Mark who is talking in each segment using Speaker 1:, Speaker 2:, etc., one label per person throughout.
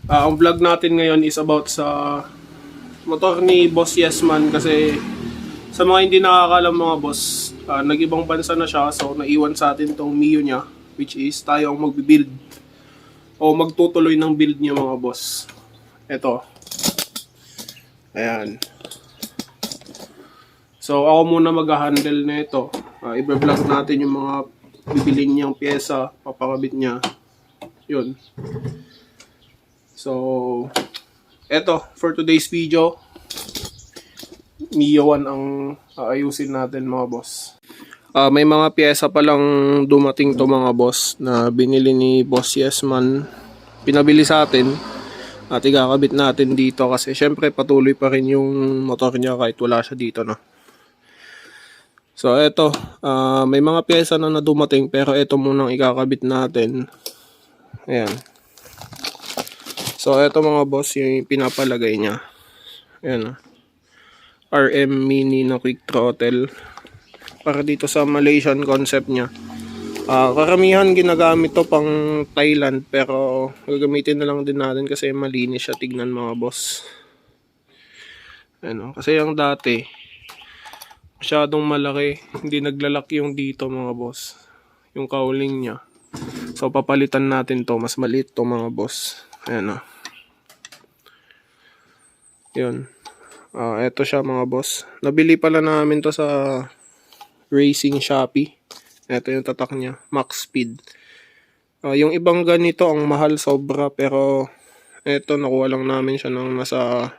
Speaker 1: Ang vlog natin ngayon is about sa motor ni Boss Yesman kasi sa mga hindi nakakalam mga boss, nag-ibang bansa na siya so naiwan sa atin tong Mio niya which is tayo ang magbi-build o magtutuloy ng build niya mga boss. Ito. Ayan. So ako muna mag-handle na ito. I-vlog natin yung mga bibiling niyang pyesa, papakabit niya. Yun. So, eto, for today's video, Mio 1 ang aayusin natin mga boss. May mga pyesa pa lang dumating to mga boss na binili ni Boss Yesman. Pinabili sa atin at ikakabit natin dito kasi syempre patuloy pa rin yung motor niya kahit wala siya dito, no? So eto, may mga pyesa na dumating pero eto munang ikakabit natin. Ayan. So eto mga boss yung pinapalagay niya. Ayan. RM mini na quick throttle. Para dito sa Malaysian concept niya. Karamihan ginagamit to pang Thailand pero gagamitin na lang din natin kasi malinis siya tignan mga boss. Ayan, kasi yung dati masyadong malaki, hindi naglalaki yung dito mga boss, yung cowling niya. So papalitan natin to, mas maliit to mga boss. Ayan o. Yun. Eto siya mga boss. Nabili pala namin to sa Racing Shopee. Eto yung tatak niya, max speed. Yung ibang ganito ang mahal sobra pero eto nakuha lang namin siya ng nasa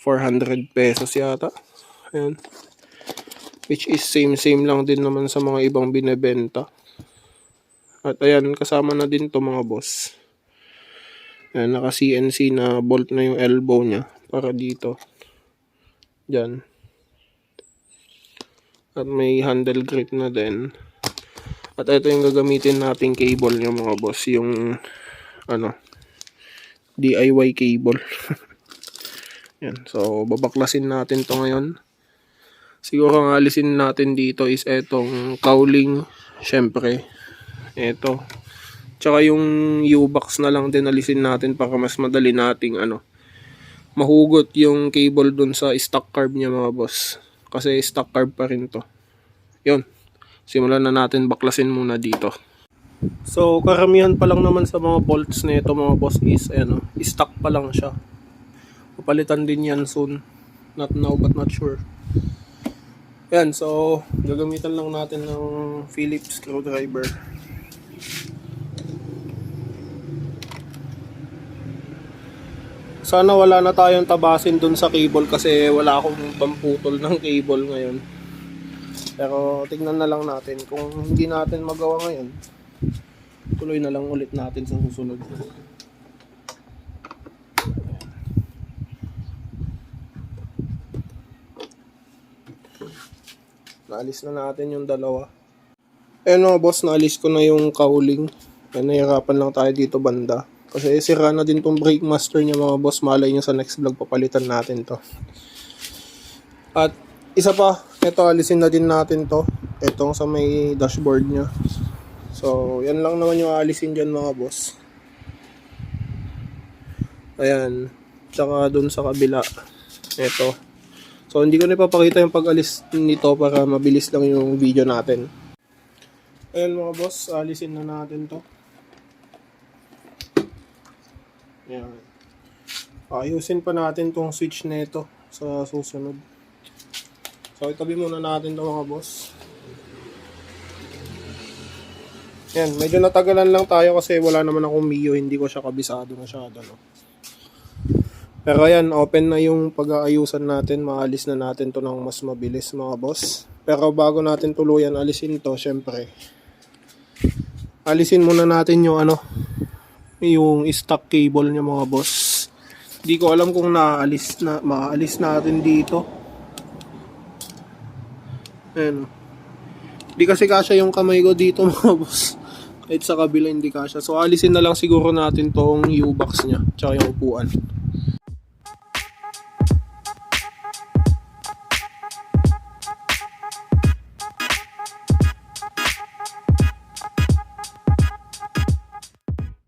Speaker 1: 400 pesos yata. Ayan. Which is same lang din naman sa mga ibang binebenta. At ayan, kasama na din to mga boss. Ayan, naka CNC na bolt na yung elbow niya para dito. Diyan. At may handle grip na din. At ito yung gagamitin nating cable niya mga boss. Yung DIY cable. Yan. So, babaklasin natin to ngayon. Siguro ang alisin natin dito is etong cowling, syempre, eto. Tsaka yung U-box na lang din alisin natin para mas madali nating mahugot yung cable dun sa stock carb niya mga boss. Kasi stock carb pa rin to. Yun. Simulan na natin baklasin muna dito. So, karamihan pa lang naman sa mga bolts na ito mga boss is stock pa lang siya. Papalitan din yan soon. Not now but not sure. Yan, so gagamitan lang natin ng Phillips screwdriver. Sana wala na tayong tabasin dun sa cable kasi wala akong pamputol ng cable ngayon. Pero tignan na lang natin. Kung hindi natin magawa ngayon, tuloy na lang ulit natin sa susunod. Naalis na natin yung dalawa. Ayun mga boss, naalis ko na yung cowling. Nahihirapan lang tayo dito banda. Kasi sira na din tong brake master niya mga boss. Malay nyo sa next vlog papalitan natin to. At isa pa, ito alisin na din natin to. Itong sa may dashboard niya. So yan lang naman yung alisin dyan mga boss. Ayan. Tsaka dun sa kabila. Ito. So, hindi ko na ipapakita yung pag-alis nito para mabilis lang yung video natin. Ayan mga boss, alisin na natin to. Ayan. Ayusin pa natin tong switch nito sa susunod. So, itabi muna natin to mga boss. Ayan, medyo natagalan lang tayo kasi wala naman akong Mio, hindi ko siya kabisado masyado, no? Pero ayan, open na yung pag-aayusan natin. Maalis na natin to ng mas mabilis mga boss. Pero bago natin tuluyan alisin to, syempre, alisin muna natin yung yung stock cable niya mga boss. Hindi ko alam kung maalis natin dito. Ayan. Hindi kasi kasya yung kamay ko dito mga boss. Kahit sa kabila hindi kasya. So alisin na lang siguro natin tong U-box niya. Tsaka yung upuan.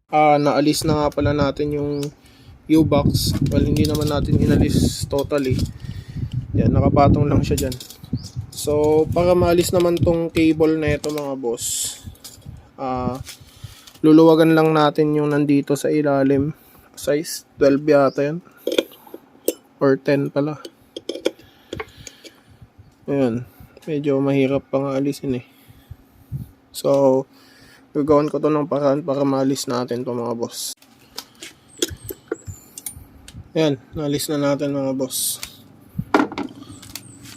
Speaker 1: Naalis na nga pala natin yung U-box. Well, hindi naman natin inalis totally. Yan, nakapatong lang siya dyan. So, para maalis naman tong cable na ito mga boss, luluwagan lang natin yung nandito sa ilalim. Size 12 yata yan. Or 10 pala. Ayan. Medyo mahirap pang alisin eh. So, gagawin ko to ng paraan para maalis natin to mga boss. Ayan, naalis na natin mga boss.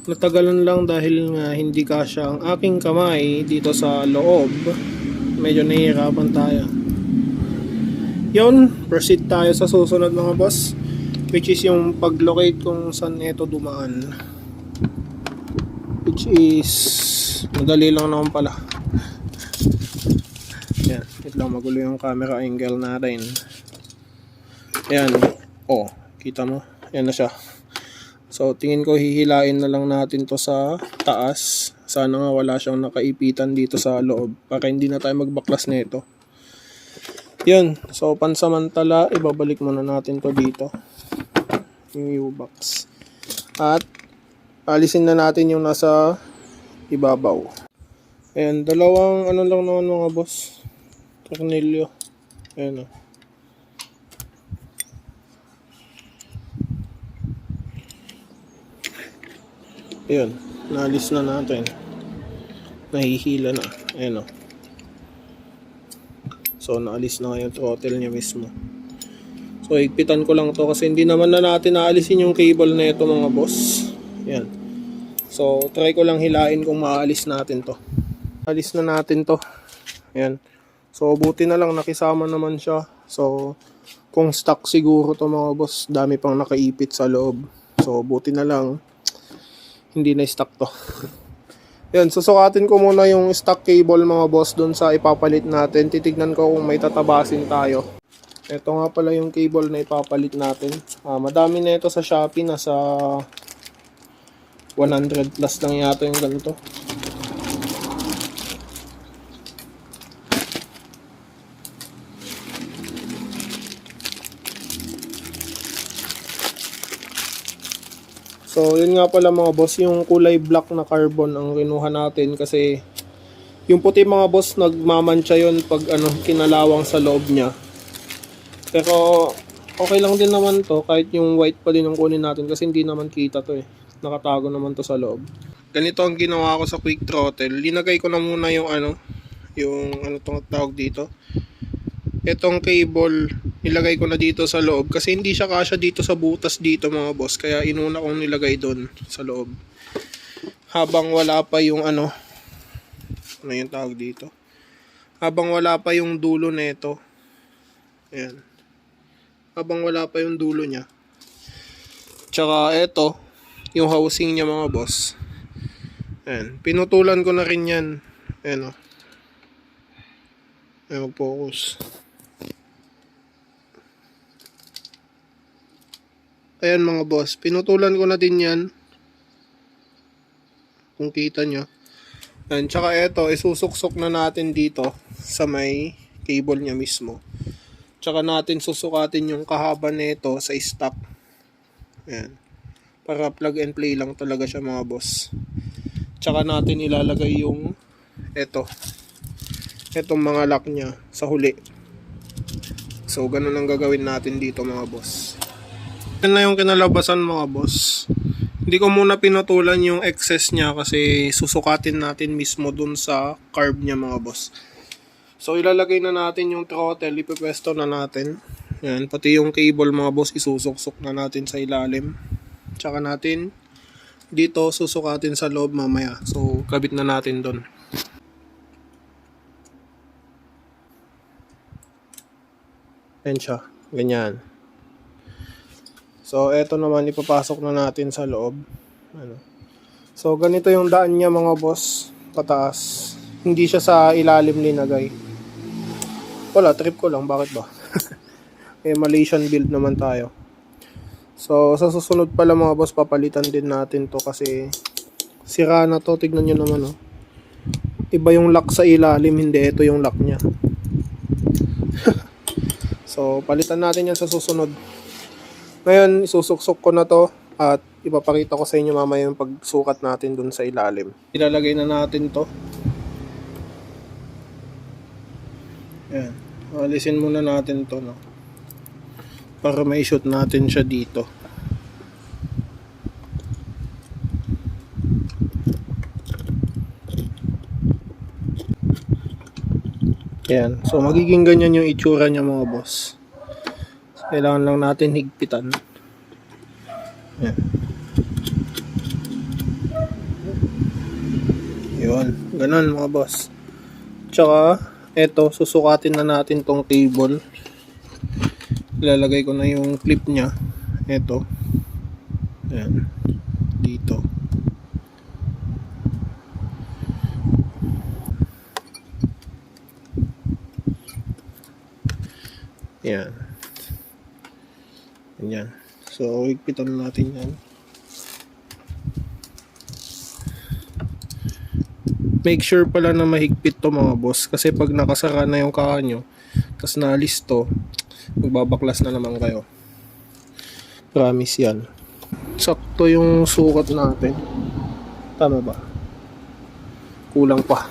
Speaker 1: Natagalan lang dahil nga hindi kasya ang aking kamay dito sa loob. Medyo nahihirapan tayo. Yun, proceed tayo sa susunod mga boss, which is yung pag-locate kung saan ito dumaan. Which is madali lang naman pala. Yan, ito lang, magulo yung camera angle natin. Ayan, oh, kita mo? Ayan na siya. So, tingin ko hihilain na lang natin to sa taas. Sana nga wala siyang nakaipitan dito sa loob para hindi na tayo magbaklas nito. Yun, so pansamantala, ibabalik muna natin to dito. Yung U-box. At, alisin na natin yung nasa ibabaw. Ayan, dalawang ano lang naman mga boss. Tornilyo. Ayan o. Ayan, naalis na natin. Nahihila na. Ayan o. So, naalis na yung throttle niya mismo. So, higpitan ko lang to kasi hindi naman na natin naalisin yung cable na ito mga boss. Ayan. So, try ko lang hilain kung maalis natin to. Alis na natin to. Ayan. So, buti na lang nakisama naman siya. So, kung stuck siguro to mga boss, dami pang nakaipit sa loob. So, buti na lang hindi na stuck to. Yan, susukatin ko muna yung stock cable mga boss doon sa ipapalit natin. Titignan ko kung may tatabasin tayo. Ito nga pala yung cable na ipapalit natin. Madami na ito sa Shopee, nasa 100 plus lang yata yung ganito. So, yun nga pala mga boss, yung kulay black na carbon ang kinuha natin kasi yung puti mga boss, nagmamantsa yun pag kinalawang sa loob niya. Pero, okay lang din naman to kahit yung white pa din ang kunin natin kasi hindi naman kita to eh. Nakatago naman to sa loob. Ganito ang ginawa ko sa quick throttle. Linagay ko na muna yung tong tawag dito. Itong cable, nilagay ko na dito sa loob kasi hindi siya kasya dito sa butas dito mga boss, kaya inuna kong nilagay doon sa loob habang wala pa yung ano yung tawag dito, habang wala pa yung dulo nito. Ayan, habang wala pa yung dulo nya, tsaka eto yung housing nya mga boss. Ayan, pinutulan ko na rin yan. Ayan o, ayan, mag-focus. Ayan mga boss, pinutulan ko na din yan. Kung kita nyo. Ayan, tsaka eto, isusuksok na natin dito sa may cable nya mismo. Tsaka natin susukatin yung kahaba nito sa stock. Ayan. Para plug and play lang talaga siya mga boss. Tsaka natin ilalagay yung etong mga lock nya sa huli. So, ganun ang gagawin natin dito mga boss. Yan na yung kinalabasan mga boss. Hindi ko muna pinutulan yung excess niya kasi susukatin natin mismo dun sa carb niya mga boss. So ilalagay na natin yung throttle, ipipwesto na natin. Yan, pati yung cable mga boss isusuksok na natin sa ilalim. Tsaka natin dito susukatin sa loob mamaya. So kabit na natin dun. Yan siya, ganyan. So, eto naman ipapasok na natin sa loob. So, ganito yung daan niya mga boss, pataas. Hindi siya sa ilalim linagay. Wala, trip ko lang, bakit ba? Malaysian build naman tayo. So, sa susunod pala mga boss, papalitan din natin to kasi sira na to. Tignan nyo naman oh. Iba yung lock sa ilalim, hindi ito yung lock niya. So, palitan natin yan sa susunod. Ngayon, isusuksok ko na to at ipapakita ko sa inyo mamaya yung pagsukat natin dun sa ilalim. Ilalagay na natin to. Yan. Alisin muna natin to, no? Para may shoot natin siya dito. Yan. So, magiging ganyan yung itsura niya, mga boss. So, kailangan lang natin higpitan. Yan. Yun. Ganun, mga boss. Tsaka, eto, susukatin na natin tong cable. Ilalagay ko na yung clip niya. Eto. Yan. Dito. Yan. Yan. So, higpitan natin yan. Make sure pala na mahigpit to, mga boss. Kasi pag nakasara na yung kaha nyo, tapos naalis to, magbabaklas na naman kayo. Promise yan. Sakto yung sukat natin. Tama ba? Kulang pa.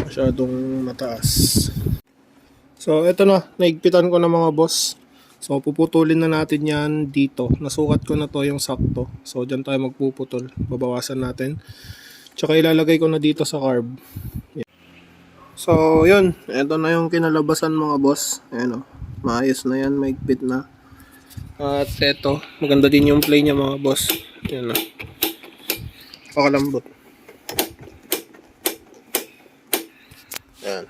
Speaker 1: Masyadong mataas. So, eto na. Naigpitan ko na, mga boss. So, puputulin na natin yan dito. Nasukat ko na to yung sakto. So, dyan tayo magpuputol. Babawasan natin. Tsaka ilalagay ko na dito sa carb. Yan. So, yun. Eto na yung kinalabasan, mga boss. Ayan o. Maayos na yan. Maigpit na. At eto. Maganda din yung play niya, mga boss. Yan o. Pakalambot. Yan.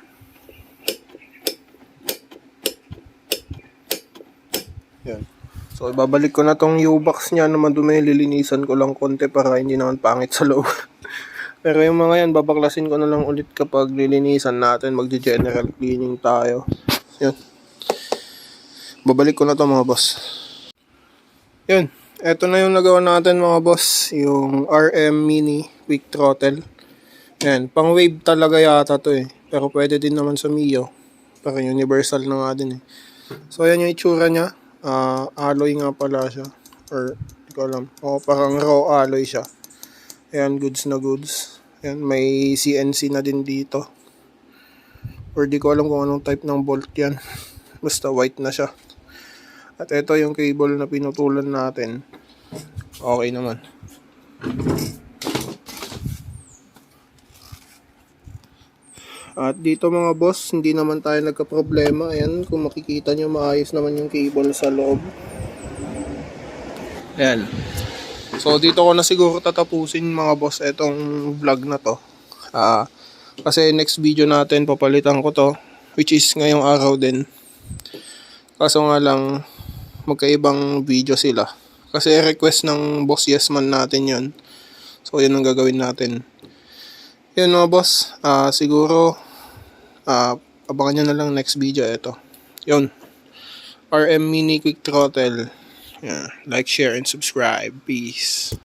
Speaker 1: Yan. So, ibabalik ko na tong U-box niya na madumi. Lilinisan ko lang konti para hindi naman pangit sa loob. Pero yung mga yan, babaklasin ko na lang ulit kapag lilinisan natin. Magdi-general cleaning tayo. Yan. Babalik ko na to, mga boss. Yun. Eto na yung nagawa natin, mga boss. Yung RM Mini Quick Throttle. Yan. Pang wave talaga yata to eh. Pero pwede din naman sa Mio. Parang universal na nga din eh. So, yan yung itsura niya. Alloy nga pala siya. Or, hindi ko alam. Parang raw alloy siya. Ayan, goods na goods. Ayan, may CNC na din dito. Or di ko alam kung anong type ng bolt yan. Basta white na siya. At ito yung cable na pinutulan natin. Okay naman. At dito, mga boss, hindi naman tayo nagka-problema. Ayan, kung makikita nyo, maayos naman yung cable sa loob. Ayan. So, dito ko na siguro tatapusin, mga boss, itong vlog na to. Kasi next video natin, papalitan ko to. Which is ngayong araw din. Kaso nga lang, magkaibang video sila. Kasi request ng boss Yesman natin yun. So, yun ang gagawin natin. Yun, mga boss. Siguro, abangan nyo na lang next video. Ito. Yun. RM Mini Quick Throttle. Yeah. Like, share, and subscribe. Peace.